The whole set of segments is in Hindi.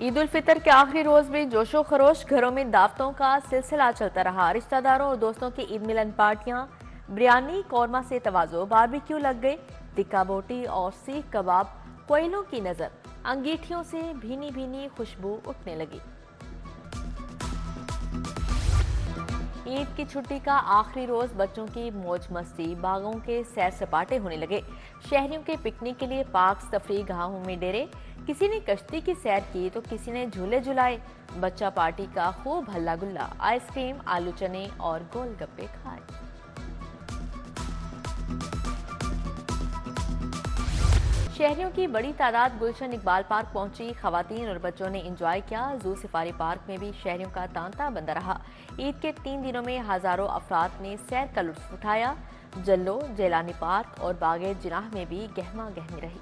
ईद उल फितर के आखिरी रोज भी जोशो खरोश, घरों में दावतों का सिलसिला चलता रहा। रिश्तेदारों और दोस्तों की ईद मिलन पार्टियां, बिरयानी कौरमा से तवाज़ो, बारबेक्यू लग गए, टिक्का बोटी और सीख कबाब, कोयलों की नजर, अंगीठियों से भीनी भीनी खुशबू उठने लगी। ईद की छुट्टी का आखिरी रोज बच्चों की मौज मस्ती, बागों के सैर सपाटे होने लगे। शहरियों के पिकनिक के लिए पार्क, तफरीह गाहों में डेरे, किसी ने कश्ती की सैर की तो किसी ने झूले झुलाए। बच्चा पार्टी का खूब हल्ला गुल्ला, आइसक्रीम, आलू चने और गोलगप्पे खाए। शहरियों की बड़ी तादाद गुलशन इकबाल पार्क पहुंची। खवातीन और बच्चों ने एंजॉय किया। जू सफारी पार्क में भी शहरियों का तांता बंदा रहा। ईद के 3 दिनों में हजारों अफराद ने सैर का लुत्फ उठाया। जल्लो, जेलानी पार्क और बागे जिनाह में भी गहमा गहमी रही।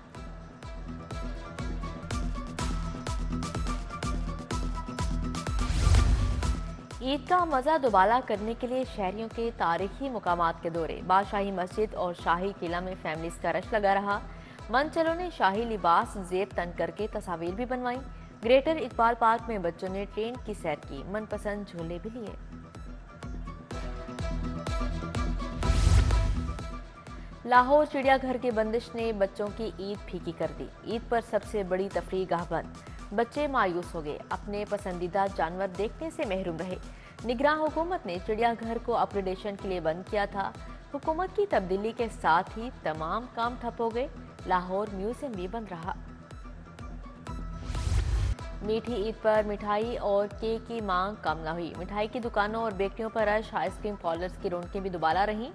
ईद का मजा दुबाला करने के लिए शहरियों के तारीखी मुकामात के दौरे, बादशाही मस्जिद और शाही किला में फैमिलीज का रश लगा रहा। मनचलों ने शाही लिबास जेब तन करके तस्वीर भी बनवाई। ग्रेटर इकबाल पार्क में बच्चों ने ट्रेन की सैर की, मनपसंद झूले भी लिए। लाहौर चिड़ियाघर की बंदिश ने बच्चों की ईद फीकी कर दी। ईद पर सबसे बड़ी तफरीह गाह बंद, बच्चे मायूस हो गए, अपने पसंदीदा जानवर देखने से महरूम रहे। निगरान हुकूमत ने चिड़ियाघर को अपग्रेडेशन के लिए बंद किया था। हुकूमत की तब्दीली के साथ ही तमाम काम ठप हो गए। लाहौर म्यूजियम भी बंद रहा। मीठी ईद पर मिठाई और केक की मांग कम न हुई। मिठाई की दुकानों और बेकरियों पर रश, आइसक्रीम पार्लर्स की रौनकें भी दुबारा रहीं।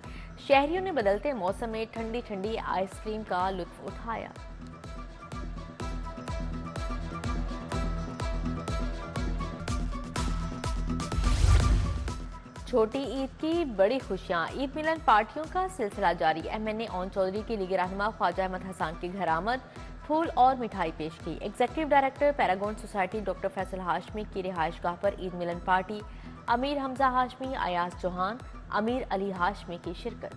शहरियों ने बदलते मौसम में ठंडी ठंडी आइसक्रीम का लुत्फ उठाया। छोटी ईद की बड़ी खुशियां, ईद मिलन पार्टियों का सिलसिला जारी। एमएनए ओन चौधरी की लीग रहनुमा ख्वाजा अहमद हसन के घर आमद, फूल और मिठाई पेश की। Executive director Paragon society doctor Faisal Hashmi की रिहाइश गाह पर ईद मिलन पार्टी, अमीर हमजा हाशमी, अयाज चौहान, अमीर अली हाशमी की शिरकत।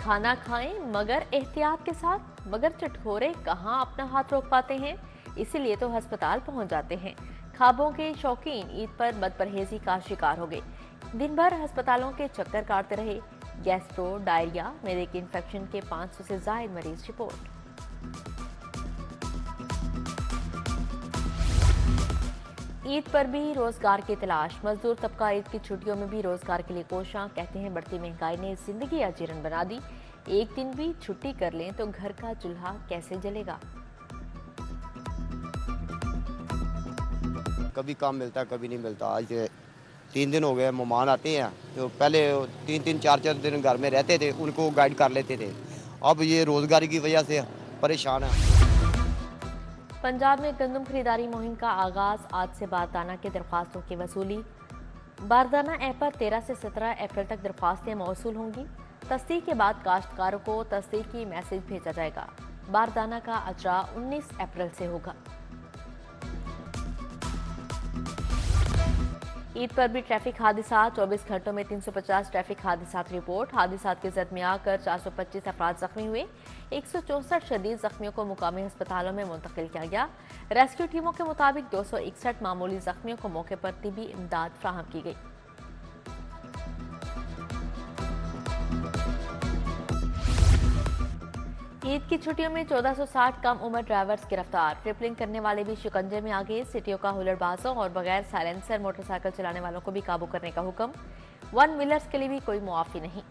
खाना खाएं मगर एहतियात के साथ, मगर चटखोरे कहाँ अपना हाथ रोक पाते हैं, इसीलिए तो अस्पताल पहुंच जाते हैं। ख्वाबों के शौकीन ईद पर बदपरहेजी का शिकार हो गए। दिन भर अस्पतालों के चक्कर काटते रहे। गैस्ट्रो, डायरिया, मेरे के इन्फेक्शन के 500 से जायद मरीज रिपोर्ट। ईद पर भी रोजगार की तलाश, मजदूर तबका ईद की छुट्टियों में भी रोजगार के लिए कोशां। कहते हैं बढ़ती महंगाई ने जिंदगी अजीरन बना दी। एक दिन भी छुट्टी कर लें तो घर का चूल्हा कैसे जलेगा। कभी काम मिलता है, कभी नहीं मिलता। आज 3 दिन हो गए मेहमान आते हैं, तो पहले 3-3 4-4 दिन घर में रहते थे, उनको गाइड कर लेते थे। अब ये रोजगारी की वजह से परेशान है। पंजाब में गंदम खरीदारी मुहिम का आगाज, आज से बारदाना की दरख्वास्तों की वसूली। बारदाना ऐप पर 13 से 17 अप्रैल तक दरख्वास्तें मौसूल होंगी। तस्दीक के बाद काश्तकारों को तस्दीकी मैसेज भेजा जाएगा। बारदाना का अजरा 19 अप्रैल से होगा। ईद पर भी ट्रैफिक हादसा, 24 घंटों में 350 ट्रैफिक हादसा रिपोर्ट। हादसा की जद में आकर 425 अफराद जख्मी हुए। 164 शदीद जख्मियों को मुकामी अस्पतालों में मुंतकिल किया गया। रेस्क्यू टीमों के मुताबिक 261 मामूली जख्मियों को मौके पर तिबी इमदाद फ्राहम की गई। ईद की छुट्टियों में 1460 कम उम्र ड्राइवर्स गिरफ्तार। ट्रिपलिंग करने वाले भी शिकंजे में आ गए। सिटियों का हुल्लड़बाजों और बगैर साइलेंसर मोटरसाइकिल चलाने वालों को भी काबू करने का हुक्म। वन व्हीलर्स के लिए भी कोई मुआफी नहीं।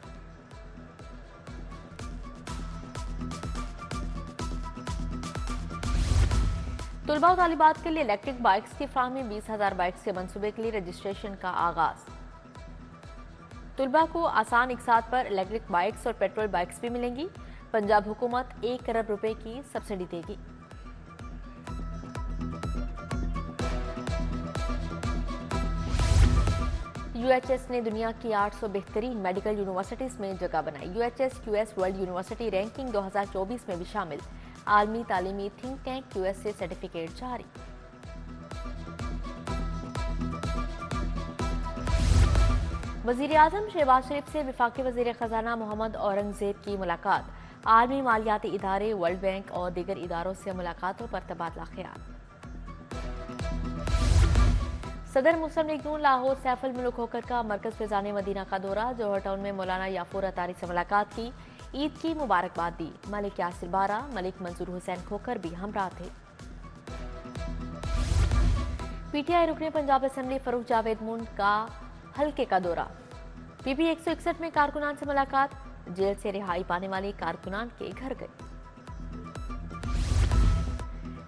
तुलबा और तालिबात के लिए इलेक्ट्रिक बाइक्स की फ्राहमी, 20,000 बाइक्स के मंसूबे के लिए रजिस्ट्रेशन का आगाज। तुलबा को आसान इकसात पर इलेक्ट्रिक बाइक्स और पेट्रोल बाइक्स भी मिलेंगी। पंजाब हुकूमत 1 करोड़ रुपए की सब्सिडी देगी। यूएचएस ने दुनिया की 800 बेहतरीन मेडिकल यूनिवर्सिटीज में जगह बनाई। UHS QS world university ranking 2024 में भी शामिल। आलमी तालीमी थिंक टैंक क्यूएस से सर्टिफिकेट जारी। वज़ीर-ए-आज़म शहबाज शरीफ से वफाकी वज़ीर ख़जाना मोहम्मद औरंगज़ेब की मुलाकात। आलमी मालियाती इदारे, वर्ल्ड बैंक और दीगर इदारों से मुलाकातों पर तबादला ख्याल। सदर मुस्लिम लीग नून लाहौर सैफुल मुल्क होकर का मरकज फिजान मदीना का दौरा। जौहर टाउन में मौलाना याफूर अतारी से मुलाकात की, ईद की मुबारकबाद दी। मलिक यासिर बारा, मलिक मंजूर हुसैन खोकर भी हमरा थे। पीटीआई रुकने पंजाब असेंबली फरूख जावेद मुंड का हल्के का दौरा। पीपी 161 में कारकुनान से मुलाकात, जेल से रिहाई पाने वाले कारकुनान के घर गए।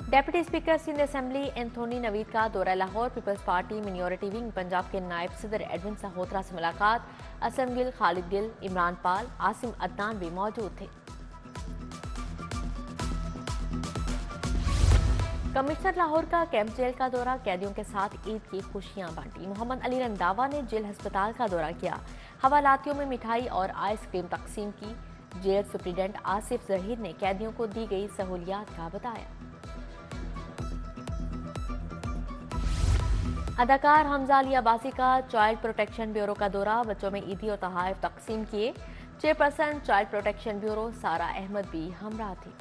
Deputy speaker Sindh assembly Anthony Naveed का दौरा लाहौर। पीपल्स पार्टी मिनॉरिटी विंग पंजाब के नायब सदर एडविन सहोत्रा से मुलाकात। असलम गिल, खालिद गिल, इमरान पाल, आसिम अदनान भी मौजूद थे। कमिश्नर लाहौर का कैंप जेल का दौरा, कैदियों के साथ ईद की खुशियां बांटी। मोहम्मद अली रंधावा ने जेल अस्पताल का दौरा किया, हवालातियों में मिठाई और आइसक्रीम तकसीम की। जेल सुप्रीडेंट आसिफ जहीर ने कैदियों को दी गई सहूलियात का बताया। अदाकार हमजा अली अब्बासी का चाइल्ड प्रोटेक्शन ब्यूरो का दौरा, बच्चों में ईदी और तोहफे तकसीम किए। चेयरपर्सन चाइल्ड प्रोटेक्शन ब्यूरो सारा अहमद भी हमरा थी।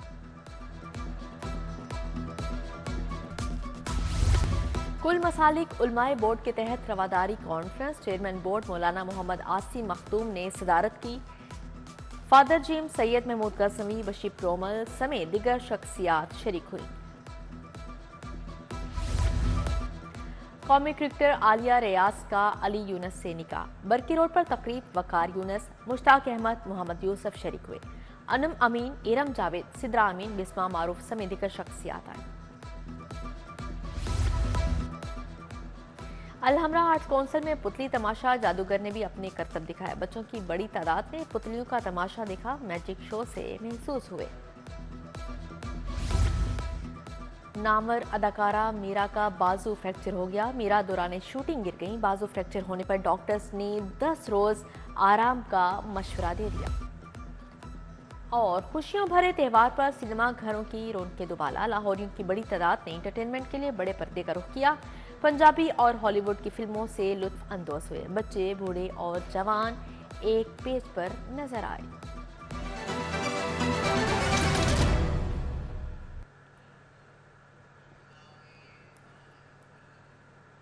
कुल मसालिक उलमाए बोर्ड के तहत रवादारी कॉन्फ्रेंस, चेयरमैन बोर्ड मौलाना मोहम्मद आसिम मखदूम ने सदारत की। फादर जिम, सैयद महमूद गजनवी, बशीर प्रोमल समेत दिगर शख्सियात शरीक हुई। कौमी क्रिकेटर आलिया रियाज का अली यूनस से निकाह, बरकी रोड पर तकरीब, वकार यूनस, मुश्ताक अहमद, मोहम्मद यूसुफ शरीक हुए। अनम अमीन, इरम जावेद, सिद्रा अमीन, बिस्मा मारूफ समेत दिगर शख्सियात आई। अलहमरा आर्ट्स काउंसिल में पुतली तमाशा, जादूगर ने भी अपने करतब दिखाए। बच्चों की बड़ी तादाद ने पुतलियों का तमाशा देखा, मैजिक शो से महसूस हुए। नामवर अदाकारा मीरा का बाजू फ्रैक्चर हो गया। मीरा दौरान शूटिंग गिर गई। बाजू फ्रैक्चर होने पर डॉक्टर्स ने 10 रोज आराम का मशवरा दे दिया। और खुशियों भरे त्यौहार पर सिनेमा घरों की रौनकें दुबाला। लाहौरियों की बड़ी तादाद ने एंटरटेनमेंट के लिए बड़े पर्दे का रुख किया। पंजाबी और हॉलीवुड की फिल्मों से लुत्फ अंदोज हुए। बच्चे, बूढ़े और जवान एक पेज पर नजर आए।